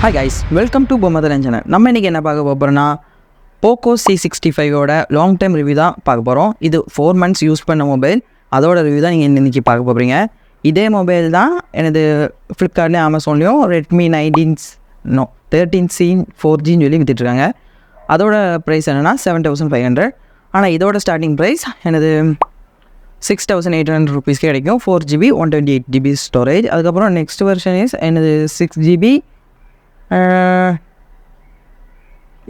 Hi guys, welcome to Bomadaran channel. நம்ம இன்னைக்கு என்ன பார்க்க போறோம்னா Poco C65 ஓட லாங் டைம் ரிவ்யூ தான் பார்க்க போறோம். இது 4 months யூஸ் பண்ண மொபைல். அதோட ரிவ்யூ தான் நீங்க இன்னைக்கு பார்க்க போறீங்க. இதே மொபைல் தான் எனது Flipkartலயும் Amazonலயும் Redmi 13C 4G சொல்லி வித்துட்டு இருக்காங்க. அதோட பிரைஸ் என்னன்னா 7500. ஆனா இதோட ஸ்டார்டிங் பிரைஸ் எனது 6800 rupeesக்கு கிடைக்கும். 4GB 128GB storage. அதுக்கப்புறம் நெக்ஸ்ட் வெர்ஷன் இஸ் எனது 6GB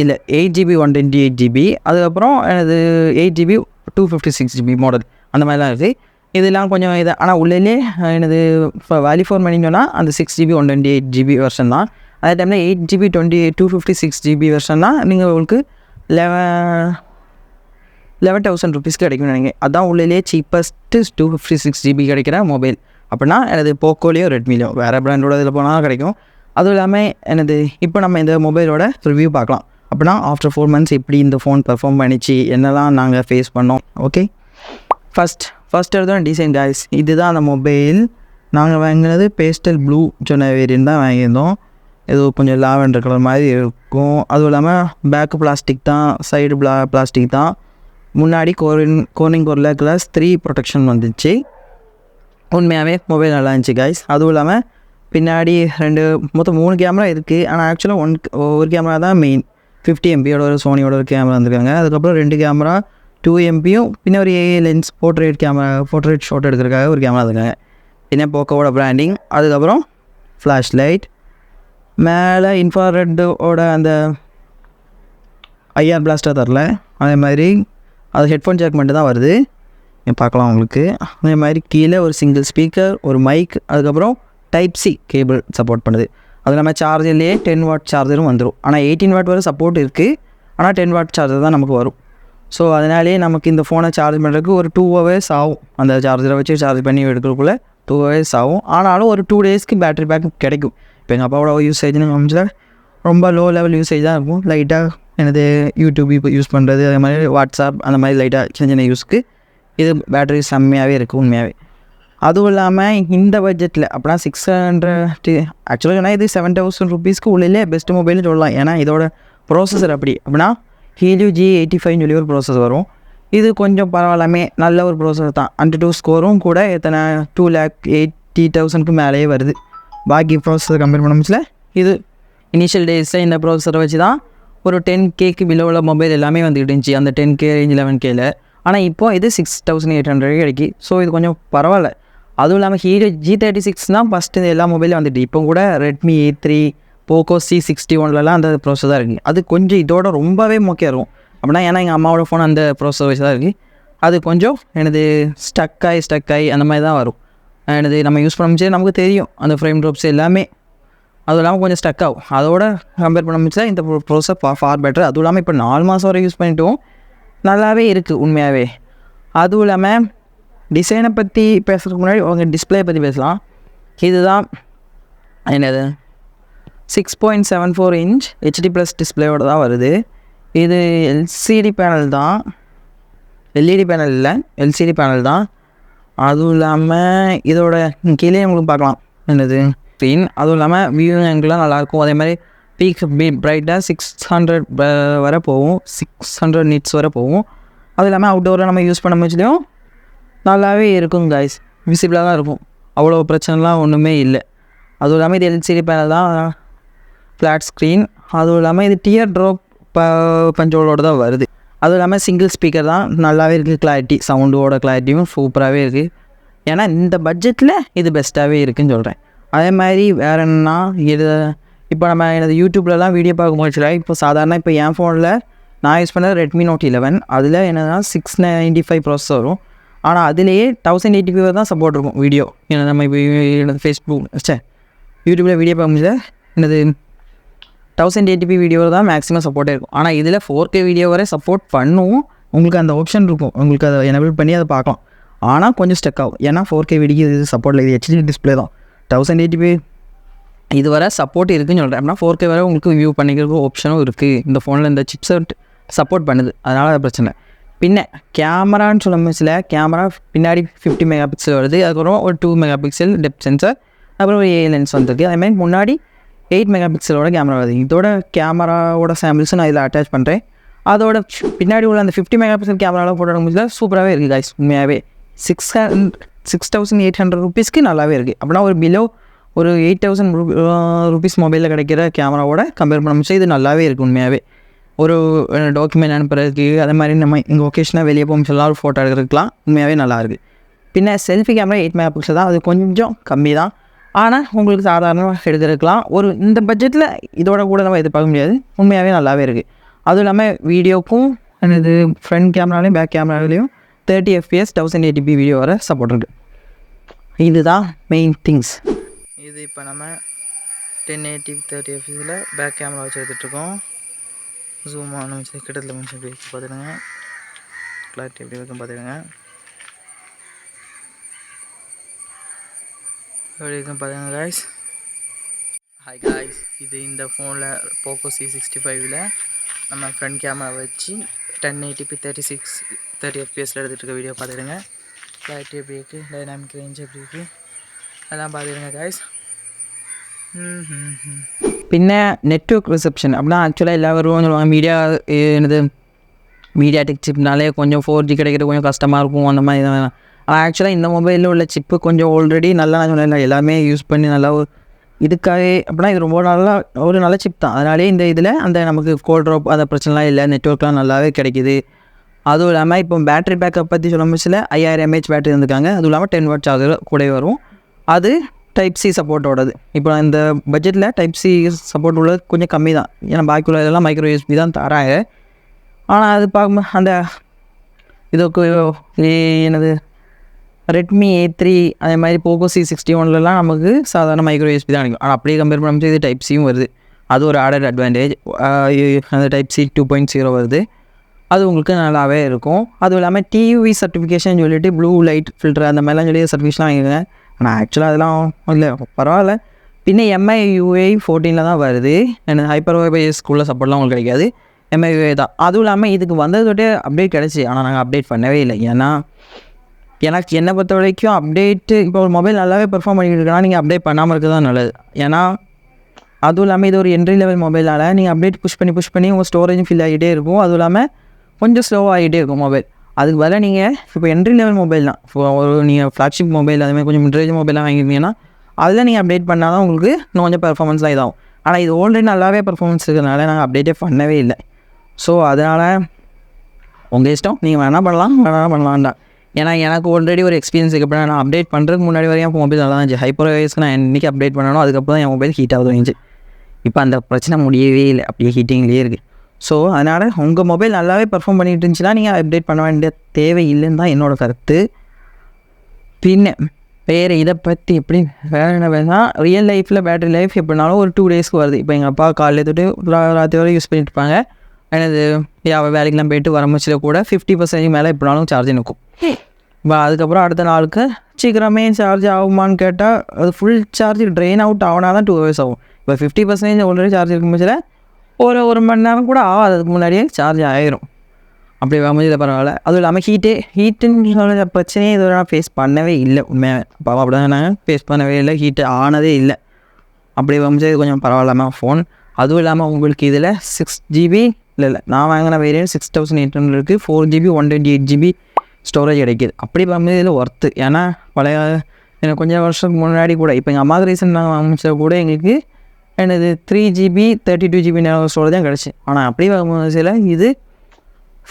இல்லை 8GB 128GB. அதுக்கப்புறம் எனது 8GB 256GB மாடல் அந்த மாதிரிலாம் இருக்குது. இதெல்லாம் கொஞ்சம் இது ஆனால் உள்ளே எனது இப்போ வேல்யூ ஃபார் மணின்னு சொன்னால் அந்த 6GB 128GB வெர்ஷன் தான். அதே டைமில் 8GB 256GB வெர்ஷன் தான் நீங்கள் உங்களுக்கு 11,000 rupeesக்கு கிடைக்கும்னு நினைக்கிறேன். அதுதான் உள்ளே சீப்பஸ்ட்டு 256GB கிடைக்கிற மொபைல். அப்படின்னா எனது போக்கோலையோ ரெட்மிலையோ வேறு பிராண்டோட இதில் போனால் கிடைக்கும். அதுவும் இல்லாமல் எனது இப்போ நம்ம இந்த மொபைலோட ரிவ்யூ பார்க்கலாம். அப்படின்னா ஆஃப்டர் 4 months எப்படி இந்த ஃபோன் பெர்ஃபார்ம் பண்ணிச்சு, என்னெல்லாம் நாங்கள் ஃபேஸ் பண்ணோம். ஓகே, ஃபஸ்ட் எடுத்தோம் டிசைன் கைஸ். இதுதான் அந்த மொபைல். நாங்கள் வாங்கினது பேஸ்டல் ப்ளூ சொன்ன வேரியன்ட் தான் வாங்கியிருந்தோம். ஏதோ கொஞ்சம் லாவெண்டர் கலர் மாதிரி இருக்கும். அதுவும் இல்லாமல் பேக்கு பிளாஸ்டிக் தான், சைடு பிளாஸ்டிக் தான். முன்னாடி கோர்னிங் கோரில் கிளாஸ் 3 ப்ரொடெக்ஷன் வந்துச்சு. உண்மையாகவே மொபைல் நல்லா இருந்துச்சு கைஸ். அதுவும் இல்லாமல் பின்னாடி மொத்தம் 3 கேமரா இருக்குது. ஆனால் ஆக்சுவலாக ஒரு கேமரா தான் மெயின். 50MP ஒரு சோனியோட ஒரு கேமரா வந்துருக்காங்க. அதுக்கப்புறம் 2 கேமரா 2MP பின்ன ஒரு ஏஏ லென்ஸ் போர்ட்ரேட் ஷாட் எடுக்கிறதுக்காக ஒரு கேமரா இருக்காங்க. பின்ன போக்கோவோட பிராண்டிங். அதுக்கப்புறம் ஃப்ளாஷ் லைட். மேலே இன்ஃப்ராரெட்டோட அந்த ஐஆர் பிளாஸ்டர் தரல. அதே மாதிரி அது ஹெட்ஃபோன் ஜாக் மட்டும் தான் வருது, பார்க்கலாம் உங்களுக்கு. அதே மாதிரி கீழே ஒரு சிங்கிள் ஸ்பீக்கர், ஒரு மைக், அதுக்கப்புறம் டைப் சி கேபிள் சப்போர்ட் பண்ணுது. அது நம்ம சார்ஜர்லேயே 10 watt சார்ஜரும் வந்துடும். ஆனால் 18 watt வரை சப்போர்ட் இருக்குது. ஆனால் 10 watt சார்ஜர் தான் நமக்கு வரும். ஸோ அதனாலே நமக்கு இந்த ஃபோனை சார்ஜ் பண்ணுறதுக்கு ஒரு 2 hours ஆகும். அந்த சார்ஜரை வச்சு சார்ஜ் பண்ணி எடுக்கிறதுக்குள்ளே 2 hours ஆகும். ஆனாலும் ஒரு 2 daysக்கு பேட்டரி பேக் கிடைக்கும். இப்போ எங்கள் அப்பாவோட யூசேஜ்னு காமிச்சா ரொம்ப லோ லெவல் யூசேஜ் தான் இருக்கும். லைட்டாக எனது யூடியூப் இப்போ யூஸ் பண்ணுறது, அதே மாதிரி வாட்ஸ்அப் அந்த மாதிரி லைட்டாக சின்ன யூஸ்க்கு இது பேட்டரி செம்மையாகவே இருக்குது உண்மையாகவே. அதுவும் இல்லாமல் இந்த பட்ஜெட்டில் அப்படின்னா 600 ஆக்சுவலாக சொன்னால் இது 7,000 rupeesக்கு உள்ளே பெஸ்ட் மொபைல்னு சொல்லலாம். ஏன்னா இதோட ப்ராசஸர் அப்படின்னா Helio G85 சொல்லி ஒரு ப்ராசஸர் வரும். இது கொஞ்சம் பரவாயில்லாமே நல்ல ஒரு ப்ராசஸர் தான். AnTuTu ஸ்கோரும் கூட எத்தனை 2,80,000க்கு மேலேயே வருது. பாக்கி ப்ராசஸர் கம்பேர் பண்ண முடியல. இது இனிஷியல் டேஸில் இந்த ப்ராசஸரை வச்சு தான் ஒரு 10Kக்கு பிலோவில் மொபைல் எல்லாமே வந்துக்கிட்டு இருந்துச்சு, அந்த 10K ரேஞ்ச் 11Kல. ஆனால் இப்போ இது 6,800 கிடைக்கி. ஸோ இது கொஞ்சம் பரவாயில்ல. அதுவும் இல்லாமல் Helio G36 தான் ஃபஸ்ட்டு எல்லா மொபைலும் வந்துட்டு. இப்போ கூட Redmi A3, Poco C61லலாம் அந்த ப்ராசஸர் தான் இருக்குது. அது கொஞ்சம் இதோட ரொம்பவே மொக்கையாக இருக்கும். அப்படின்னா ஏன்னா எங்கள் அம்மாவோட ஃபோன் அந்த ப்ராசஸர் வச்சு தான் இருக்குது. அது கொஞ்சம் எனது ஸ்டக்காகி அந்த மாதிரி தான் வரும். எனது நம்ம யூஸ் பண்ண முடிச்சே நமக்கு தெரியும் அந்த ஃப்ரேம் ட்ராப்ஸ் எல்லாமே. அதுவும் இல்லாமல் கொஞ்சம் ஸ்டக் ஆகும். அதோட கம்பேர் பண்ண முடிச்சா இந்த ப்ராசஸர் ஃபார் பெட்டர். அதுவும் இல்லாமல் இப்போ 4 மாதம் வரை யூஸ் பண்ணிட்டோம், நல்லாவே இருக்குது உண்மையாகவே. அதுவும் இல்லாமல் டிசைனை பற்றி பேசுகிறதுக்கு முன்னாடி அவங்க டிஸ்பிளே பற்றி பேசலாம். இதுதான் என்னது 6.74 inch HD+ டிஸ்பிளேயோட தான் வருது. இது எல்சிடி பேனல் தான், எல்இடி பேனல் இல்லை, எல்சிடி பேனல் தான். அதுவும் இல்லாமல் இதோட கீழே உங்களுக்கு பார்க்கலாம் என்னது ஸ்க்ரீன். அதுவும் இல்லாமல் வியூ ஆங்கிள்லாம் நல்லாயிருக்கும். அதே மாதிரி பீக் பிரைட்டாக 600 வரை போகும், 600 nits வரை போகும். அதுவும் இல்லாமல் அவுட்டோரில் நம்ம யூஸ் பண்ண முயற்சிலையும் நல்லாவே இருக்கும் கைஸ். விசிபிளாக தான் இருக்கும், அவ்வளோ பிரச்சனைலாம் ஒன்றுமே இல்லை. அதுவும் இல்லாமல் இது எல்சிடி பேனல் தான், ஃப்ளாட் ஸ்க்ரீன். அதுவும் இல்லாமல் இது டியர் ட்ராப் பஞ்சோலோடு தான் வருது. அதுவும் இல்லாமல் சிங்கிள் ஸ்பீக்கர் தான், நல்லாவே இருக்குது. கிளாரிட்டி, சவுண்டோட கிளாரிட்டியும் சூப்பராகவே இருக்குது. ஏன்னா இந்த பட்ஜெட்டில் இது பெஸ்ட்டாகவே இருக்குதுன்னு சொல்கிறேன். அதே மாதிரி வேறு என்னன்னா, இது இப்போ நம்ம எனது யூடியூப்லலாம் வீடியோ பார்க்க முடியல. இப்போ சாதாரண இப்போ என் ஃபோனில் நான் யூஸ் பண்ண Redmi Note 11 அதில் என்னன்னா 695 ப்ராசஸர் வரும். ஆனால் அதுலேயே 1080p தான் சப்போர்ட் இருக்கும் வீடியோ. ஏன்னா நம்ம இப்போ எனது ஃபேஸ்புக் யூடியூப்பில் வீடியோ பார்க்க முடியல, எனது 1080p வீடியோ தான் மேக்ஸிமம் சப்போர்ட்டே இருக்கும். ஆனால் இதில் 4K வீடியோ வரை சப்போர்ட் பண்ணுவோம். உங்களுக்கு அந்த ஆப்ஷன் இருக்கும், உங்களுக்கு அதை எனபிள் பண்ணி அதை பார்க்கலாம். ஆனால் கொஞ்சம் ஸ்டக் ஆகும். ஏன்னா 4K வீடியோ இது சப்போர்ட் இல்லை, இது HD டிஸ்பிளே தான். 1080p இது வரை சப்போர்ட் இருக்குதுன்னு சொல்கிறேன். அப்படின்னா 4K வரை உங்களுக்கு வியூ பண்ணிக்கிறதுக்கு ஆப்ஷனும் இருக்குது. இந்த ஃபோனில் இந்த சிப்செட் சப்போர்ட் பண்ணுது, அதனால் அது பிரச்சனை. பின்ன கேமரான்னு சொல்ல முடியல. கேமரா பின்னாடி 50 MP வருது. அதுக்கப்புறம் ஒரு 2 MP டெப்த் சென்சர், அப்புறம் ஒரு ஏ லென்ஸ் வந்துருக்கு. அதேமாதிரி முன்னாடி 8 மெகா பிக்சலோட கேமரா வருது. இதோட கேமராவோட சாம்பிள்ஸும் நான் இதில் அட்டாச் பண்ணுறேன். அதோட பின்னாடி உள்ள அந்த 50 மெகா பிக்சல் கேமராவில் ஃபோட்டோ எடுக்க முடியல சூப்பராகவே இருக்குது கைஸ். உண்மையாகவே 6,800 ருபீஸ்க்கு நல்லாவே இருக்குது. அப்படின்னா ஒரு பிலோ ஒரு 8,000 ருபீஸ் மொபைலில் கிடைக்கிற கேமராவோட கம்பேர் பண்ண முடிச்சு இது நல்லாவே இருக்குது. உண்மையாகவே ஒரு டாக்குமெண்ட் அனுப்புறதுக்கு அதே மாதிரி நம்ம இங்கே ஒகேஷனாக வெளியே போகும் சொல்லலாம் ஒரு ஃபோட்டோ எடுக்கிறதுக்குலாம் உண்மையாகவே நல்லாயிருக்கு. பின்ன செல்ஃபி கேமரா 8 மெகா பிக்சல் தான், அது கொஞ்சம் கம்மி தான். ஆனால் உங்களுக்கு சாதாரணமாக எடுத்துருக்கலாம். ஒரு இந்த பட்ஜெட்டில் இதோட கூட நம்ம எதிர்பார்க்க முடியாது. உண்மையாகவே நல்லாவே இருக்குது. அதுவும் இல்லாமல் வீடியோக்கும் இது ஃப்ரண்ட் கேமராலையும் பேக் கேமராலையும் 30 FPS 1080p வீடியோ வர சப்போர்ட் இருக்குது. இதுதான் மெயின் திங்ஸ். இது இப்போ நம்ம 1080 30 FPSல பேக் கேமரா வச்சு எடுத்துகிட்ருக்கோம். ஜூம் ஆன கிட்டத்தில் கொஞ்சம் எப்படி பார்த்துடுங்க, கிளாரிட்டி எப்படி இருக்கும் பார்த்துடுங்க. எப்படி இருக்கும் பார்த்துங்க காய்ஸ். ஹாய் காய்ஸ், இது இந்த ஃபோனில் போக்கோ C65ல் நம்ம ஃப்ரண்ட் கேமரா வச்சு 1080p 30 FPSல எடுத்துகிட்டு இருக்க வீடியோ பார்த்துடுங்க. கிளாரிட்டி எப்படி இருக்குது, டைனாமிக் ரேஞ்ச் எப்படி இருக்குது அதெல்லாம் பார்த்துடுங்க காய்ஸ். பின்ன நெட்வொர்க் ரிசப்ஷன் அப்படின்னா ஆக்சுவலாக எல்லாரும் சொல்லுவாங்க மீடியா டெக் சிப்னாலே கொஞ்சம் 4G கிடைக்கிறது கொஞ்சம் கஷ்டமாக இருக்கும் அந்த மாதிரி தான். ஆனால் ஆக்சுவலாக இந்த மொபைலில் உள்ள சிப்பு கொஞ்சம் ஆல்ரெடி நல்லா நான் சொன்னேன் எல்லாமே யூஸ் பண்ணி நல்லா இதுக்காகவே அப்படின்னா இது ரொம்ப நல்லா ஒரு நல்ல சிப் தான். அதனாலே இந்த இதில் அந்த நமக்கு கோல்ட் ட்ராப் அந்த பிரச்சனைலாம் இல்லை, நெட்வொர்க்லாம் நல்லாவே கிடைக்கிது. அதுவும் இல்லாமல் இப்போ பேட்டரி பேக்கப் பற்றி சொல்ல முடியல 5000 mAh பேட்டரி இருந்துருக்காங்க. அதுவும் இல்லாமல் 10 வாட் சார்ஜர் கூட வரும். அது டைப் சி சப்போர்ட்டோடது. இப்போ இந்த பட்ஜெட்டில் டைப் சி சப்போர்ட் உள்ளது கொஞ்சம் கம்மி தான். ஏன்னா பாக்கி உள்ள இதெல்லாம் மைக்ரோ யூஎஸ்பி தான் தராங்க. ஆனால் அது பார்க்கும்போது அந்த இதுக்கு என்னது ரெட்மி A3 அதே மாதிரி போக்கோ C61லலாம் நமக்கு சாதாரண மைக்ரோ யூஎஸ்பி தான் கிடைக்கும். ஆனால் அப்படியே கம்பேர் பண்ணும்போது இது டைப் சியும் வருது. அது ஒரு ஆடட் அட்வான்டேஜ். அந்த டைப் சி 2.0 வருது. அது உங்களுக்கு நல்லாவே இருக்கும். அதுவும் இல்லாமல் டிவி சர்டிஃபிகேஷன் சொல்லிட்டு ப்ளூ லைட் ஃபில்டர் அந்த மாதிரிலாம் சொல்லி சர்டிஃபிகேஷன் வாங்கிடுங்க. ஆனால் ஆக்சுவலாக அதெல்லாம் இல்லை பரவாயில்ல. பின்ன MIUI 14 தான் வருது. எனக்கு HyperOS ஸ்கூலில் சப்போர்ட்லாம் உங்களுக்கு கிடைக்காது. MIUI தான். அதுவும் இல்லாமல் இதுக்கு வந்ததோடே அப்டேட் கிடச்சி. ஆனால் நாங்கள் அப்டேட் பண்ணவே இல்லை. ஏன்னா எனக்கு என்னை பொறுத்த வரைக்கும் அப்டேட்டு இப்போ ஒரு மொபைல் நல்லாவே பெர்ஃபார்ம் பண்ணிக்கிட்டு இருக்கா நீங்கள் அப்டேட் பண்ணாமல் இருக்க தான் நல்லது. ஏன்னா அதுவும் இல்லாமல் இது ஒரு என்ட்ரி லெவல் மொபைலால் நீங்கள் அப்டேட் புஷ் பண்ணி உங்கள் ஸ்டோரேஜும் ஃபில் ஆகிட்டே இருக்கும். அதுவும் இல்லாமல் கொஞ்சம் ஸ்லோவாகிட்டே இருக்கும் மொபைல். அதுக்கு பதிலாக நீங்கள் இப்போ என்ட்ரி லெவல் மொபைல் தான். இப்போ ஒரு நீங்கள் ஃப்ளாக்ஷிப் மொபைல் அதுமாதிரி கொஞ்சம் மிட்ரேஜ் மொபைலாக வாங்கியிருந்தீங்கன்னா அதில் நீங்கள் அப்டேட் பண்ணால் தான் உங்களுக்கு இன்னும் கொஞ்சம் பெர்ஃபார்மன்ஸ்லாம் இதாகும். ஆனால் இது ஆல்ரெடி நல்லாவே பெர்ஃபார்மன்ஸ் இருக்கிறதுனால நாங்கள் அப்டேட்டே பண்ணவே இல்லை. ஸோ அதனால் உங்கள் இஷ்டம், நீங்கள் வேணால் பண்ணலாம்டா. ஏன்னா எனக்கு ஆல்ரெடி ஒரு எக்ஸ்பீரியன்ஸ் இருக்குது. அப்படின்னா நான் அப்டேட் பண்ணுறதுக்கு முன்னாடி வரையும் இப்போ மொபைல் நல்லா இருந்துச்சு. HyperOSக்கு நான் என்றைக்கு அப்டேட் பண்ணணும் அதுக்கப்புறம் என் மொபைல் ஹீட் ஆகுது இருந்துச்சு. இப்போ அந்த பிரச்சனை முடியவே இல்லை, அப்படியே ஹீட்டிங்லேயே இருக்குது. ஸோ அதனால் உங்கள் மொபைல் நல்லாவே பெர்ஃபார்ம் பண்ணிட்டு இருந்துச்சுன்னா நீங்கள் அப்டேட் பண்ண வேண்டிய தேவை இல்லைன்னு தான் என்னோடய கருத்து. பின்ன வேறு இதை பற்றி எப்படி வேறு என்ன பேசுனால் ரியல் லைஃப்பில் பேட்டரி லைஃப் எப்படினாலும் ஒரு 2 டேஸ்க்கு வருது. இப்போ எங்கள் அப்பா காலையில் தொட்டு ராத்திரி வரை யூஸ் பண்ணிட்டு இருப்பாங்க. எனது வேலைக்கெலாம் போய்ட்டு வர முச்சில் கூட 50% மேலே எப்படினாலும் சார்ஜ் நிற்கும். இப்போ அதுக்கப்புறம் அடுத்த நாளுக்கு சீக்கிரமே சார்ஜ் ஆகுமான்னு கேட்டால் அது ஃபுல் சார்ஜ் ட்ரெயின் அவுட் ஆகினா தான் 2 hours ஆகும். இப்போ 50% ஆல்ரெடி சார்ஜ் இருக்கும் முச்சில் ஒரு மணி நேரம் கூட ஆகும். அதுக்கு முன்னாடியே சார்ஜ் ஆகிரும். அப்படி முடியல பரவாயில்ல. அதுவும் இல்லாமல் ஹீட்டுன்னு சொல்ல பிரச்சனையே இதுவரை நான் ஃபேஸ் பண்ணவே இல்லை. உண்மையாக அப்போ அப்படி தான் நான் ஃபேஸ் பண்ணவே இல்லை, ஹீட்டு ஆனதே இல்லை. அப்படி இது கொஞ்சம் பரவாயில்லாமல் ஃபோன். அதுவும் இல்லாமல் உங்களுக்கு இதில் 6GB இல்லை நான் வாங்கின வேரியன்ட் 6800 இருக்குது. 4GB 128GB ஸ்டோரேஜ் கிடைக்கிது. அப்படி பார்க்கும்போது இதில் ஒர்த்து. ஏன்னா பழைய எனக்கு கொஞ்சம் வருஷத்துக்கு முன்னாடி கூட இப்போ எங்கள் அம்மாவுக்கு ரீசன் நாங்கள் வாங்கிச்ச கூட எங்களுக்கு எனது 3GB 32GB ஸ்டோரேஜ் தான் கிடச்சி. ஆனால் அப்படி பார்க்கும்போது இது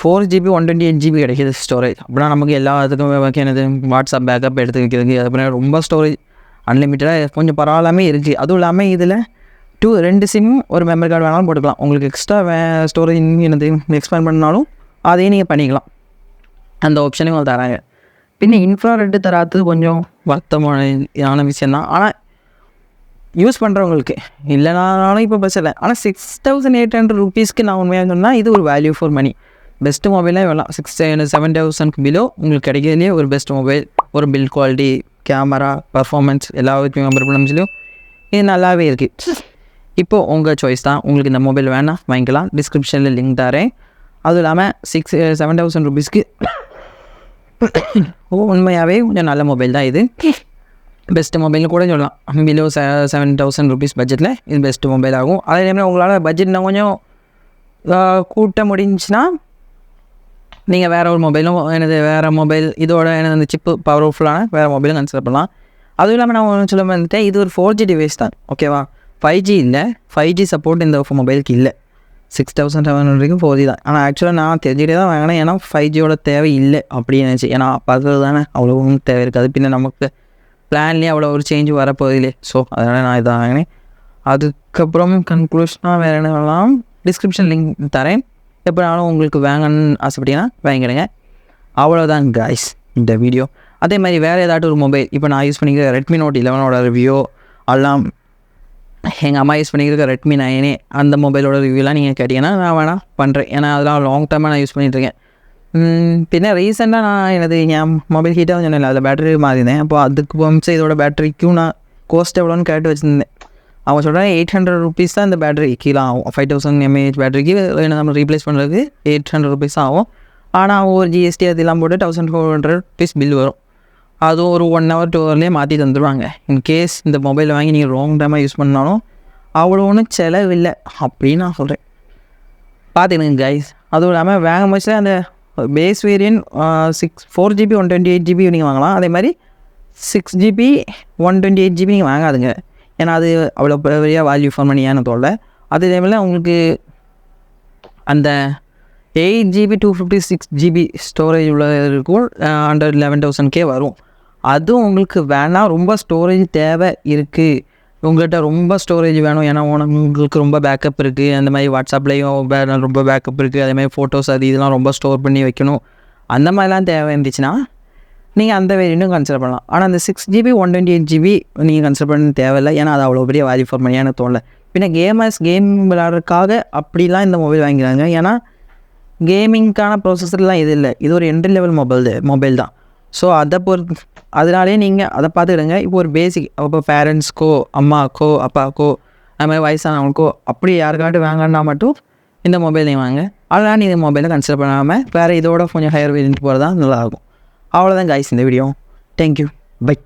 4GB 128GB கிடைக்கிது ஸ்டோரேஜ். அப்படின்னா நமக்கு எல்லாத்துக்கும் எனது வாட்ஸ்அப் பேக்கப் எடுத்து வைக்கிறதுக்கு அதுக்கப்புறம் ரொம்ப ஸ்டோரேஜ் அன்லிமிட்டடாக கொஞ்சம் பரவாயில்லாமல் இருக்குது. அதுவும் இல்லாமல் இதில் 2 சிம் ஒரு மெமரி கார்டு வேணாலும் போட்டுக்கலாம். உங்களுக்கு எக்ஸ்ட்ரா ஸ்டோரேஜ் என்னது எக்ஸ்பேண்ட் பண்ணாலும் அதையும் நீங்கள் பண்ணிக்கலாம். அந்த ஆப்ஷனையும் அவங்க தராங்க. பின்ன இன்ஃப்ராரெட்டு தராது கொஞ்சம் வருத்தமான விஷயந்தான். ஆனால் யூஸ் பண்ணுறவங்களுக்கு இல்லைனாலும் இப்போ பஸ் இல்லை. ஆனால் 6800 ருபீஸ்க்கு நான் உண்மையாக சொன்னால் இது ஒரு வேல்யூ ஃபார் மணி. பெஸ்ட்டு மொபைலாக வேணாம். 7,000 பிலோ உங்களுக்கு கிடைக்கிறதுலேயே ஒரு பெஸ்ட் மொபைல். ஒரு பில்ட் குவாலிட்டி, கேமரா, பர்ஃபார்மன்ஸ் எல்லாத்தையும் கம்பேர் பண்ண முடியலையும் இது நல்லாவே இருக்குது. இப்போது உங்கள் சாய்ஸ் தான். உங்களுக்கு இந்த மொபைல் வேணால் வாங்கிக்கலாம். டிஸ்கிரிப்ஷனில் லிங்க் தரேன். அதுவும் இல்லாமல் 7,000 ருபீஸ்க்கு உண்மையாகவே கொஞ்சம் நல்ல மொபைல் தான் இது. பெஸ்ட்டு மொபைல்னு கூட சொல்லலாம். பிலோ 7,000 ருபீஸ் பட்ஜெட்டில் இது பெஸ்ட்டு மொபைல் ஆகும். அதே டைமில் உங்களால் பட்ஜெட் இன்னும் கொஞ்சம் கூட்ட முடிஞ்சுன்னா நீங்கள் வேறு ஒரு மொபைலும் வேறு மொபைல் இதோட அந்த சிப்பு பவர்ஃபுல்லான வேறு மொபைலும் கன்சிடர் பண்ணலாம். அதுவும் இல்லாமல் நான் ஒன்று சொல்ல வந்துட்டேன், இது ஒரு 4G டிவைஸ் தான், ஓகேவா? 5G இல்லை. 5G சப்போர்ட் இந்த மொபைலுக்கு இல்லை. 6,700 4G தான். ஆனால் ஆக்சுவலாக நான் தெரிஞ்சுக்கிட்டே தான் வாங்கினேன். ஏன்னா 5Gயோட தேவை இல்லை அப்படின்னு நினச்சி. ஏன்னா பார்க்குறது தானே அவ்வளோ ஒன்றும் தேவை இருக்காது. பின்ன நமக்கு பிளான்லேயே அவ்வளோ ஒரு சேஞ்ச் வரப்போதில்லை. ஸோ அதனால் நான் இதை வாங்கினேன். அதுக்கப்புறம் கன்க்ளூஷனாக வேறு என்ன பண்ணலாம், டிஸ்கிரிப்ஷன் லிங்க் தரேன். எப்படினாலும் உங்களுக்கு வாங்கணும்னு ஆசைப்பட்டீங்கன்னா வாங்கிடுங்க. அவ்வளோதான் கைஸ் இந்த வீடியோ. அதே மாதிரி வேறு ஏதாட்டும் ஒரு மொபைல், இப்போ நான் யூஸ் பண்ணிக்கிற Redmi Note 11ஓட ரிவ்யூ, எல்லாம் எங்கள் அம்மா யூஸ் பண்ணிக்கிற Redmi 9 அந்த மொபைலோட ரிவ்யூலாம் நீங்கள் கேட்டிங்கன்னா நான் வேணால் பண்ணுறேன். ஏன்னா அதெல்லாம் லாங் டர்மாக நான் யூஸ் பண்ணிகிட்ருக்கேன். பின்ன ரீசெண்டாக நான் என் மொபைல் ஹீட்டாக சொன்னேன், அதில் பேட்டரி மாறினேன். அப்போ அதுக்கு போச்சு இதோட பேட்டரிக்கும் நான் கோஸ்ட் எவ்வளோன்னு கேட்டு வச்சுருந்தேன். அவங்க சொல்கிறேன் 800 ருபீஸ் தான் இந்த பேட்டரி கீழே ஆகும். 5000 mAh பேட்டரிக்கு நம்ம ரீப்ளேஸ் பண்ணுறதுக்கு 800 ருபீஸ் ஆகும். ஆனால் ஒரு ஜிஎஸ்டி அதெல்லாம் போட்டு 1400 ருபீஸ் பில் வரும். அதுவும் ஒரு 1 hour 2 hourலேயே மாற்றி தந்துடுவாங்க. இன்கேஸ் இந்த மொபைல் வாங்கி நீங்கள் ராங் டைமாக யூஸ் பண்ணாலும் அவ்வளோ ஒன்றும் செலவில்லை அப்படின்னு நான் சொல்கிறேன். பார்த்துக்கணுங்க கைஸ். அதுவும் இல்லாமல் வாங்கும் போச்சு அந்த பேஸ் வேரியன்ட் 4GB 128GB நீங்கள் வாங்கலாம். அதே மாதிரி 6GB 128GB நீங்கள் வாங்காதுங்க. ஏன்னா அது அவ்வளோ பெரிய வேல்யூ ஃபார் மணியான தோல்ல. அதே டைமில் உங்களுக்கு அந்த 8GB 256GB ஸ்டோரேஜ் உள்ள இருக்கும் அண்டர் 11,000 வரும். அதுவும் உங்களுக்கு வேணாம், ரொம்ப ஸ்டோரேஜ் தேவை இருக்குது, உங்கள்கிட்ட ரொம்ப ஸ்டோரேஜ் வேணும், ஏன்னா உங்களுக்கு ரொம்ப பேக்கப் இருக்குது, அந்த மாதிரி வாட்ஸ்அப்லேயும் ரொம்ப பேக்கப் இருக்குது, அதே மாதிரி ஃபோட்டோஸ் அது இதெல்லாம் ரொம்ப ஸ்டோர் பண்ணி வைக்கணும், அந்த மாதிரிலாம் தேவை இருந்துச்சுன்னா நீங்கள் அந்த வேரியண்ட்டும் கன்சிடர் பண்ணலாம். ஆனால் அந்த 6GB 128GB நீங்கள் கன்சிடர் பண்ண தேவையில்லை. ஏன்னா அது அவ்வளோ பெரிய வேல்யூ ஃபார் மணியான தோணல. பின்ன கேம் விளையாடுறதுக்காக அப்படிலாம் இந்த மொபைல் வாங்கிக்கிறாங்க. ஏன்னா கேமிங்க்கான ப்ராசஸர்லாம் இது இல்லை, இது ஒரு என்ட்ரி லெவல் மொபைல் தான். ஸோ அதை அதனாலே நீங்கள் அதை பார்த்துக்கிடுங்க. இப்போ ஒரு பேசிக், இப்போ பேரண்ட்ஸ்க்கோ அம்மாக்கோ அப்பாக்கோ அது மாதிரி வயசானவங்களுக்கோ அப்படி யாருக்காட்டும் வாங்கினா மட்டும் இந்த மொபைல் நீங்கள் வாங்க. அதனால் நீங்கள் இந்த மொபைலை கன்சிடர் பண்ணாமல் வேறு இதோட கொஞ்சம் ஹையர் வேரியன்ட் போகிறது தான் நல்லாயிருக்கும். அவ்வளோதான் கைஸ் இந்த வீடியோ. Thank you, by.